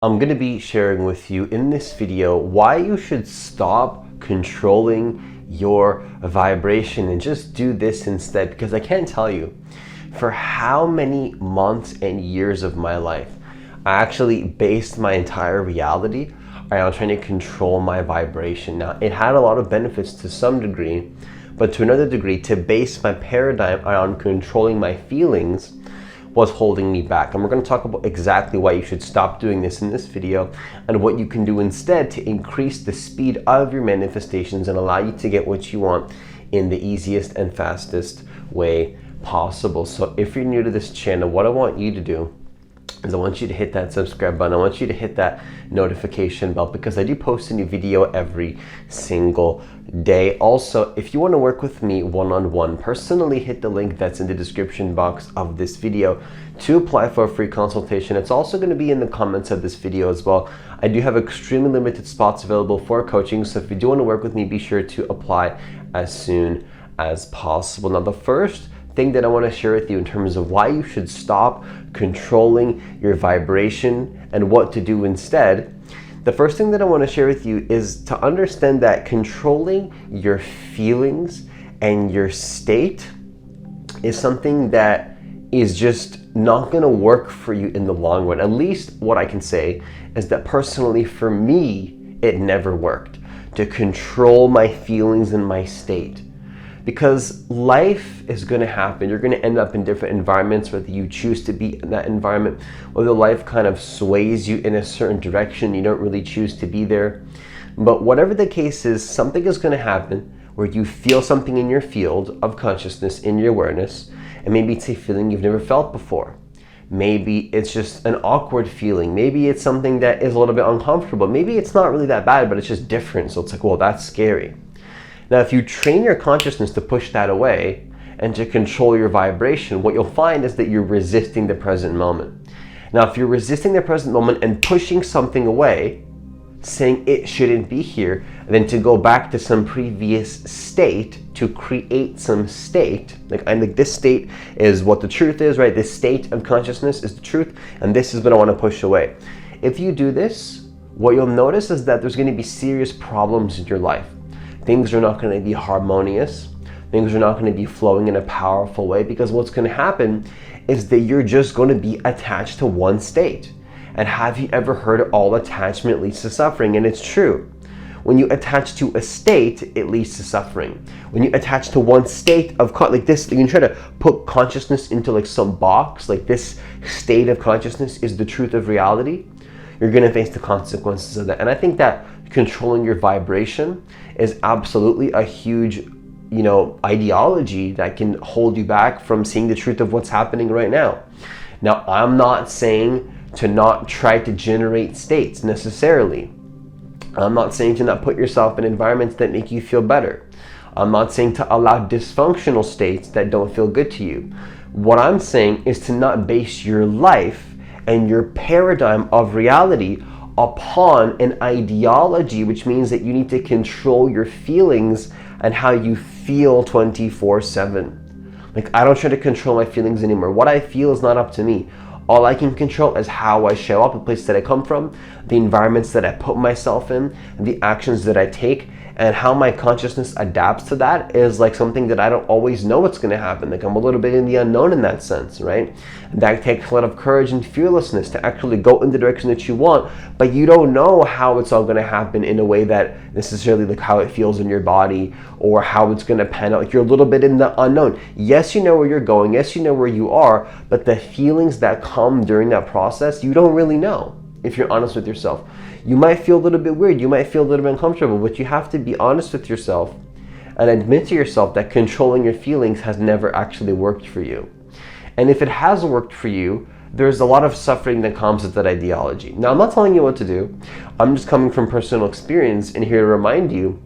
I'm going to be sharing with you in this video why you should stop controlling your vibration and just do this instead, because I can't tell you for how many months and years of my life I actually based my entire reality around trying to control my vibration. Now, it had a lot of benefits to some degree, but to another degree, to base my paradigm around controlling my feelings was holding me back. And we're going to talk about exactly why you should stop doing this in this video and what you can do instead to increase the speed of your manifestations and allow you to get what you want in the easiest and fastest way possible. So if you're new to this channel, what I want you to do is I want you to hit that subscribe button. I want you to hit that notification bell because I do post a new video every single day. Also, if you want to work with me one-on-one personally, hit the link that's in the description box of this video to apply for a free consultation. It's also going to be in the comments of this video as well. I do have extremely limited spots available for coaching, so if you do want to work with me, be sure to apply as soon as possible. Now, the first thing that I want to share with you in terms of why you should stop controlling your vibration and what to do instead, the first thing that I want to share with you is to understand that controlling your feelings and your state is something that is just not going to work for you in the long run. At least what I can say is that personally for me, it never worked to control my feelings and my state. Because life is going to happen. You're going to end up in different environments, whether you choose to be in that environment, whether life kind of sways you in a certain direction, you don't really choose to be there. But whatever the case is, something is going to happen where you feel something in your field of consciousness, in your awareness, and maybe it's a feeling you've never felt before. Maybe it's just an awkward feeling. Maybe it's something that is a little bit uncomfortable. Maybe it's not really that bad, but it's just different. So it's like, well, that's scary. Now, if you train your consciousness to push that away and to control your vibration, what you'll find is that you're resisting the present moment. Now, if you're resisting the present moment and pushing something away, saying it shouldn't be here, then to go back to some previous state to create some state, like this state is what the truth is, right? This state of consciousness is the truth, and this is what I want to push away. If you do this, what you'll notice is that there's going to be serious problems in your life. Things are not going to be harmonious. Things are not going to be flowing in a powerful way, because what's going to happen is that you're just going to be attached to one state. And have you ever heard all attachment leads to suffering? And it's true. When you attach to a state, it leads to suffering. When you attach to one state of like this, you can try to put consciousness into like some box, like this state of consciousness is the truth of reality. You're going to face the consequences of that. And I think that controlling your vibration is absolutely a huge, ideology that can hold you back from seeing the truth of what's happening right now. Now, I'm not saying to not try to generate states necessarily. I'm not saying to not put yourself in environments that make you feel better. I'm not saying to allow dysfunctional states that don't feel good to you. What I'm saying is to not base your life and your paradigm of reality upon an ideology, which means that you need to control your feelings and how you feel 24/7. Like, I don't try to control my feelings anymore. What I feel is not up to me. All I can control is how I show up, the place that I come from, the environments that I put myself in, the actions that I take, and how my consciousness adapts to that is like something that I don't always know what's going to happen. Like, I'm a little bit in the unknown in that sense, right? And that takes a lot of courage and fearlessness to actually go in the direction that you want, but you don't know how it's all going to happen in a way that necessarily like how it feels in your body or how it's going to pan out. Like, you're a little bit in the unknown. Yes, you know where you're going. Yes, you know where you are, but the feelings that come during that process, you don't really know. If you're honest with yourself, you might feel a little bit weird, you might feel a little bit uncomfortable, but you have to be honest with yourself and admit to yourself that controlling your feelings has never actually worked for you. And if it has worked for you, there's a lot of suffering that comes with that ideology. Now, I'm not telling you what to do. I'm just coming from personal experience and here to remind you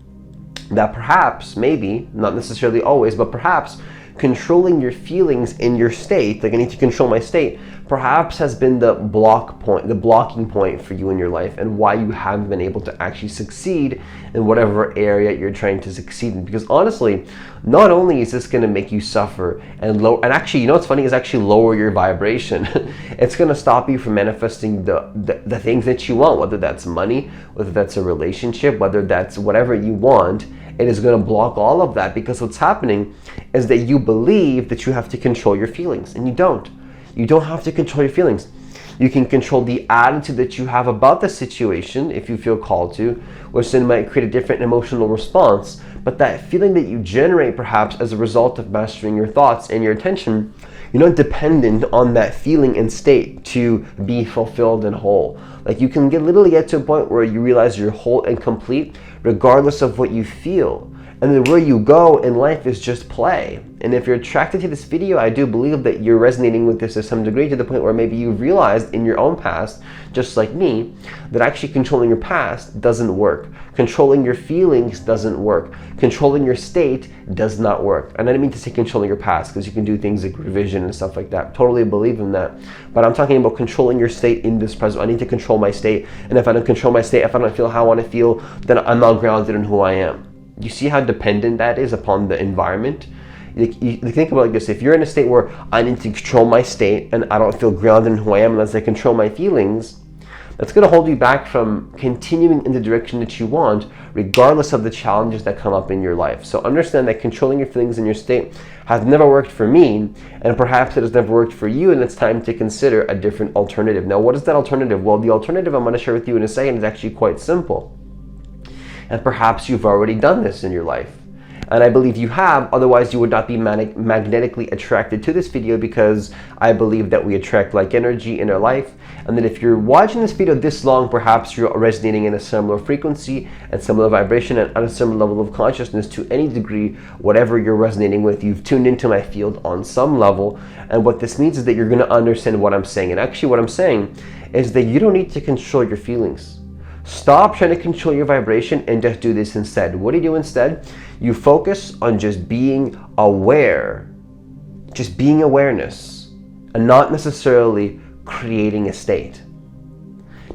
that perhaps, maybe, not necessarily always, but perhaps controlling your feelings in your state, like I need to control my state, perhaps has been the blocking point for you in your life, and why you haven't been able to actually succeed in whatever area you're trying to succeed in. Because honestly, not only is this going to make you suffer and actually, you know what's funny, is actually lower your vibration. It's going to stop you from manifesting the things that you want, whether that's money, whether that's a relationship, whether that's whatever you want. It is going to block all of that, because what's happening is that you believe that you have to control your feelings, and you don't. You don't have to control your feelings. You can control the attitude that you have about the situation if you feel called to, which then might create a different emotional response. But that feeling that you generate perhaps as a result of mastering your thoughts and your attention, you're not dependent on that feeling and state to be fulfilled and whole. Like you can literally get to a point where you realize you're whole and complete regardless of what you feel. And then where you go in life is just play. And if you're attracted to this video, I do believe that you're resonating with this to some degree, to the point where maybe you've realized in your own past, just like me, that actually controlling your past doesn't work. Controlling your feelings doesn't work. Controlling your state does not work. And I didn't mean to say controlling your past, because you can do things like revision and stuff like that. Totally believe in that. But I'm talking about controlling your state in this present. I need to control my state. And if I don't control my state, if I don't feel how I want to feel, then I'm not grounded in who I am. You see how dependent that is upon the environment? You think about it like this: if you're in a state where I need to control my state and I don't feel grounded in who I am unless I control my feelings, that's going to hold you back from continuing in the direction that you want, regardless of the challenges that come up in your life. So understand that controlling your feelings in your state has never worked for me, and perhaps it has never worked for you, and it's time to consider a different alternative. Now, what is that alternative? Well, the alternative I'm going to share with you in a second is actually quite simple. And perhaps you've already done this in your life. And I believe you have, otherwise you would not be magnetically attracted to this video, because I believe that we attract like energy in our life. And that if you're watching this video this long, perhaps you're resonating in a similar frequency and similar vibration and on a similar level of consciousness to any degree, whatever you're resonating with. You've tuned into my field on some level. And what this means is that you're going to understand what I'm saying. And actually what I'm saying is that you don't need to control your feelings. Stop trying to control your vibration and just do this instead. What do you do instead? You focus on just being aware, just being awareness, and not necessarily creating a state.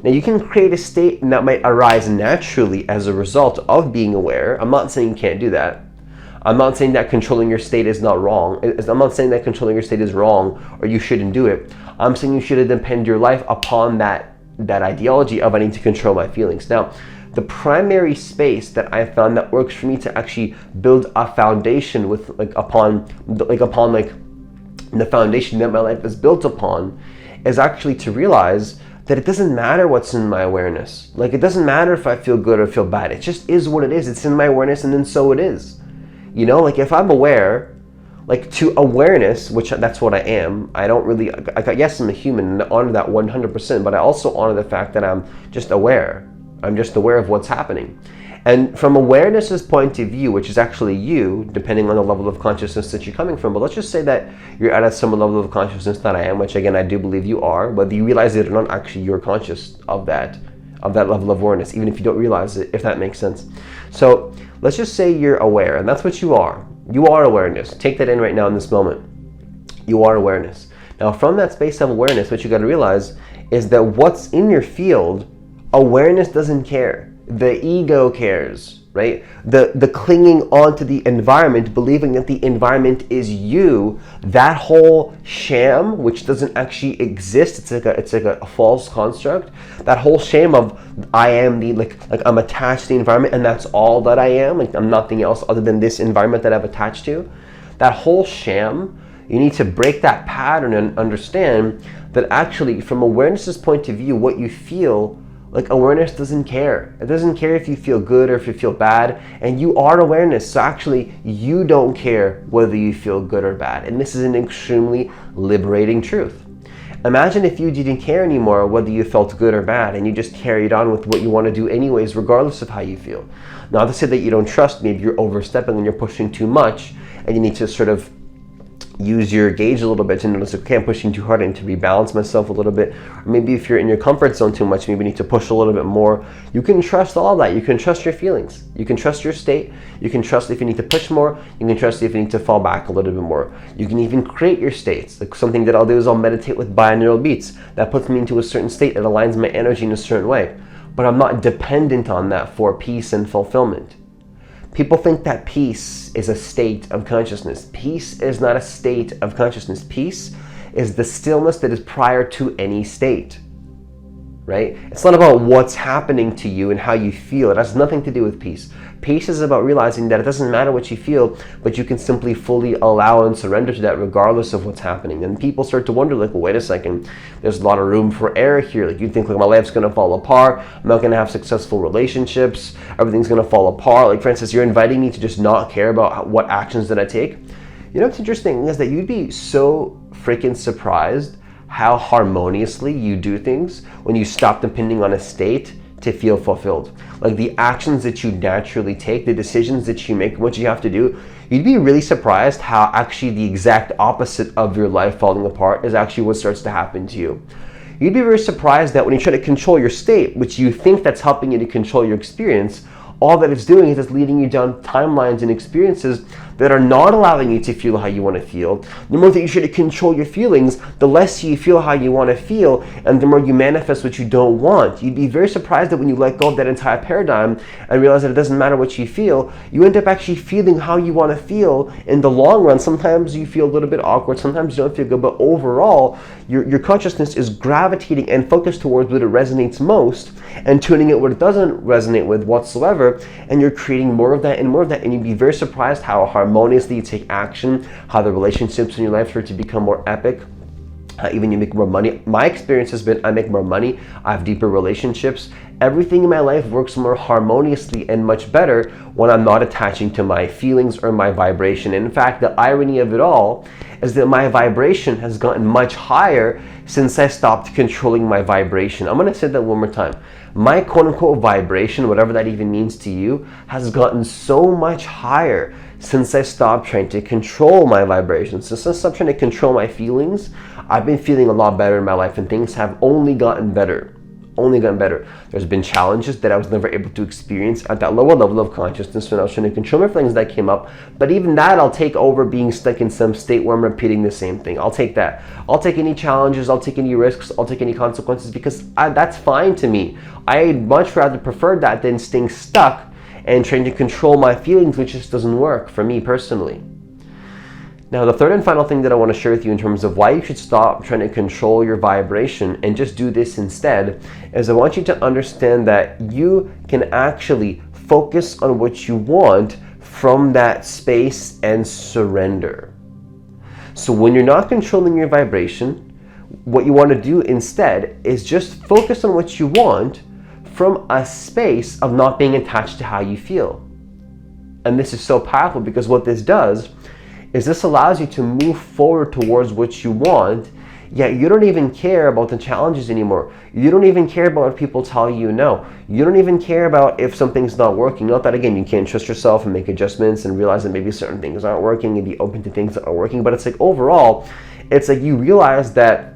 Now you can create a state that might arise naturally as a result of being aware. I'm not saying you can't do that. I'm not saying that controlling your state is not wrong. I'm not saying that controlling your state is wrong or you shouldn't do it. I'm saying you should depend your life upon that ideology of I need to control my feelings. Now, the primary space that I found that works for me to actually build a foundation with upon the foundation that my life is built upon is actually to realize that it doesn't matter what's in my awareness. Like, it doesn't matter if I feel good or feel bad. It just is what it is. It's in my awareness, and then so it is. You know, like if I'm aware, like to awareness, which that's what I am. I don't really, yes, I'm a human and I honor that 100%, but I also honor the fact that I'm just aware. I'm just aware of what's happening. And from awareness's point of view, which is actually you, depending on the level of consciousness that you're coming from, but let's just say that you're at a similar level of consciousness that I am, which again, I do believe you are, whether you realize it or not, actually you're conscious of that level of awareness, even if you don't realize it, if that makes sense. So let's just say you're aware, and that's what you are. You are awareness. Take that in right now in this moment. You are awareness. Now from that space of awareness, what you got to realize is that what's in your field, awareness doesn't care. The ego cares, right? The clinging onto the environment, believing that the environment is you, that whole sham, which doesn't actually exist. It's like a false construct. That whole sham of I am like I'm attached to the environment and that's all that I am. Like I'm nothing else other than this environment that I've attached to. That whole sham, you need to break that pattern and understand that actually from awareness's point of view, what you feel, like awareness doesn't care. It doesn't care if you feel good or if you feel bad, and you are awareness. So actually you don't care whether you feel good or bad. And this is an extremely liberating truth. Imagine if you didn't care anymore whether you felt good or bad, and you just carried on with what you want to do anyways, regardless of how you feel. Not to say that you don't trust me if you're overstepping and you're pushing too much and you need to sort of use your gauge a little bit to notice, okay, I'm pushing too hard, I need to rebalance myself a little bit. Or maybe if you're in your comfort zone too much, maybe you need to push a little bit more. You can trust all that. You can trust your feelings. You can trust your state. You can trust if you need to push more. You can trust if you need to fall back a little bit more. You can even create your states. Like something that I'll do is I'll meditate with binaural beats. That puts me into a certain state. It aligns my energy in a certain way. But I'm not dependent on that for peace and fulfillment. People think that peace is a state of consciousness. Peace is not a state of consciousness. Peace is the stillness that is prior to any state, right? It's not about what's happening to you and how you feel. It has nothing to do with peace. Peace is about realizing that it doesn't matter what you feel, but you can simply fully allow and surrender to that regardless of what's happening. And people start to wonder, like, well, wait a second, there's a lot of room for error here. Like, you think, like, my life's gonna fall apart, I'm not gonna have successful relationships, everything's gonna fall apart. Like, Francis, you're inviting me to just not care about what actions that I take. You know what's interesting is that you'd be so freaking surprised how harmoniously you do things when you stop depending on a state to feel fulfilled. Like the actions that you naturally take, the decisions that you make, what you have to do, you'd be really surprised how actually the exact opposite of your life falling apart is actually what starts to happen to you. You'd be very surprised that when you try to control your state, which you think that's helping you to control your experience, all that it's doing is it's leading you down timelines and experiences that are not allowing you to feel how you want to feel. The more that you try to control your feelings, the less you feel how you want to feel, and the more you manifest what you don't want. You'd be very surprised that when you let go of that entire paradigm and realize that it doesn't matter what you feel, you end up actually feeling how you want to feel in the long run. Sometimes you feel a little bit awkward, sometimes you don't feel good, but overall, your consciousness is gravitating and focused towards what it resonates most and tuning it what it doesn't resonate with whatsoever, and you're creating more of that and more of that, and you'd be very surprised how harmoniously you take action, how the relationships in your life start to become more epic, even you make more money. My experience has been I make more money, I have deeper relationships, everything in my life works more harmoniously and much better when I'm not attaching to my feelings or my vibration. And in fact, the irony of it all is that my vibration has gotten much higher since I stopped controlling my vibration. I'm gonna say that one more time. My quote-unquote vibration, whatever that even means to you, has gotten so much higher since I stopped trying to control my vibration. Since I stopped trying to control my feelings, I've been feeling a lot better in my life, and things have only gotten better. There's been challenges that I was never able to experience at that lower level of consciousness when I was trying to control my feelings that came up. But even that I'll take over being stuck in some state where I'm repeating the same thing. I'll take that. I'll take any challenges, I'll take any risks, I'll take any consequences, because that's fine to me. I'd much rather prefer that than staying stuck and trying to control my feelings, which just doesn't work for me personally. Now, the third and final thing that I want to share with you in terms of why you should stop trying to control your vibration and just do this instead is I want you to understand that you can actually focus on what you want from that space and surrender. So when you're not controlling your vibration, what you want to do instead is just focus on what you want from a space of not being attached to how you feel. And this is so powerful because what this does is this allows you to move forward towards what you want, yet you don't even care about the challenges anymore. You don't even care about what people tell you no. You don't even care about if something's not working. Not that, again, you can't trust yourself and make adjustments and realize that maybe certain things aren't working and be open to things that are working, but it's like overall, it's like you realize that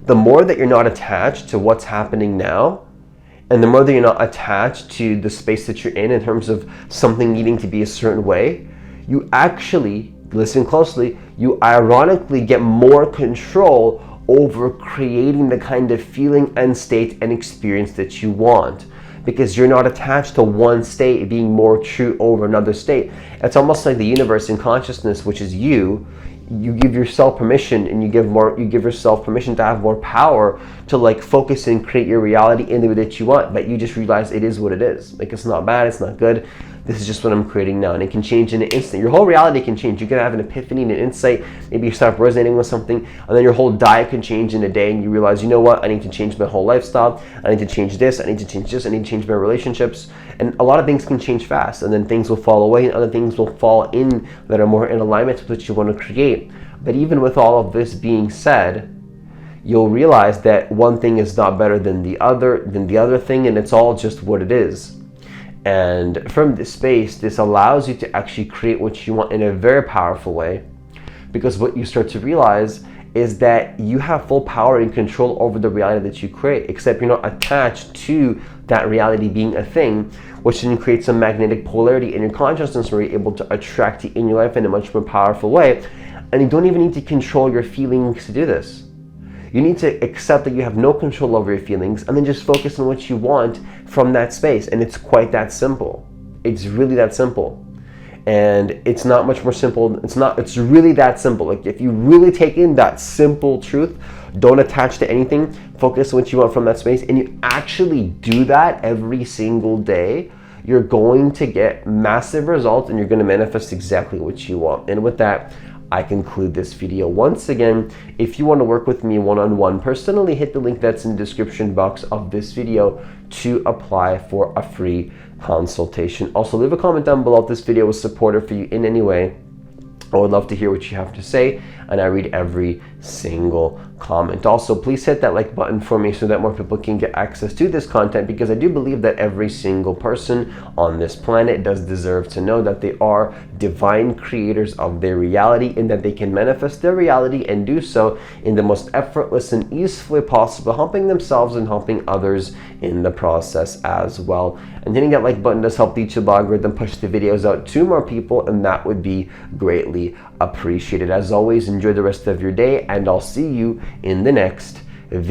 the more that you're not attached to what's happening now, and the more that you're not attached to the space that you're in terms of something needing to be a certain way, you actually, listen closely, you ironically get more control over creating the kind of feeling and state and experience that you want, because you're not attached to one state being more true over another state. It's almost like the universe and consciousness, which is you give yourself permission, and you give yourself permission to have more power to like focus and create your reality in the way that you want, but you just realize it is what it is. Like, it's not bad, it's not good, this is just what I'm creating now, and it can change in an instant. Your whole reality can change. You can have an epiphany and an insight, maybe you start resonating with something, and then your whole diet can change in a day, and you realize, you know what, I need to change my whole lifestyle, I need to change this, I need to change this, I need to change my relationships, and a lot of things can change fast, and then things will fall away, and other things will fall in that are more in alignment with what you want to create. But even with all of this being said, you'll realize that one thing is not better than the other thing, and it's all just what it is. And from this space, this allows you to actually create what you want in a very powerful way, Because what you start to realize is that you have full power and control over the reality that you create, except you're not attached to that reality being a thing, which then creates a magnetic polarity in your consciousness where you're able to attract it in your life in a much more powerful way. And you don't even need to control your feelings to do this. You need to accept that you have no control over your feelings and then just focus on what you want from that space. And it's quite that simple. It's really that simple. And it's not much more simple. It's really that simple. Like, if you really take in that simple truth, don't attach to anything, focus on what you want from that space, and you actually do that every single day, you're going to get massive results and you're going to manifest exactly what you want. And with that, I conclude this video. Once again, if you want to work with me one-on-one personally, hit the link that's in the description box of this video to apply for a free consultation. Also, leave a comment down below if this video was supportive for you in any way. I would love to hear what you have to say, and I read every single comment. Also, please hit that like button for me so that more people can get access to this content, because I do believe that every single person on this planet does deserve to know that they are divine creators of their reality, and that they can manifest their reality and do so in the most effortless and easeful way possible, helping themselves and helping others in the process as well. And hitting that like button does help the YouTube algorithm push the videos out to more people, and that would be greatly appreciated. As always, enjoy the rest of your day, and I'll see you in the next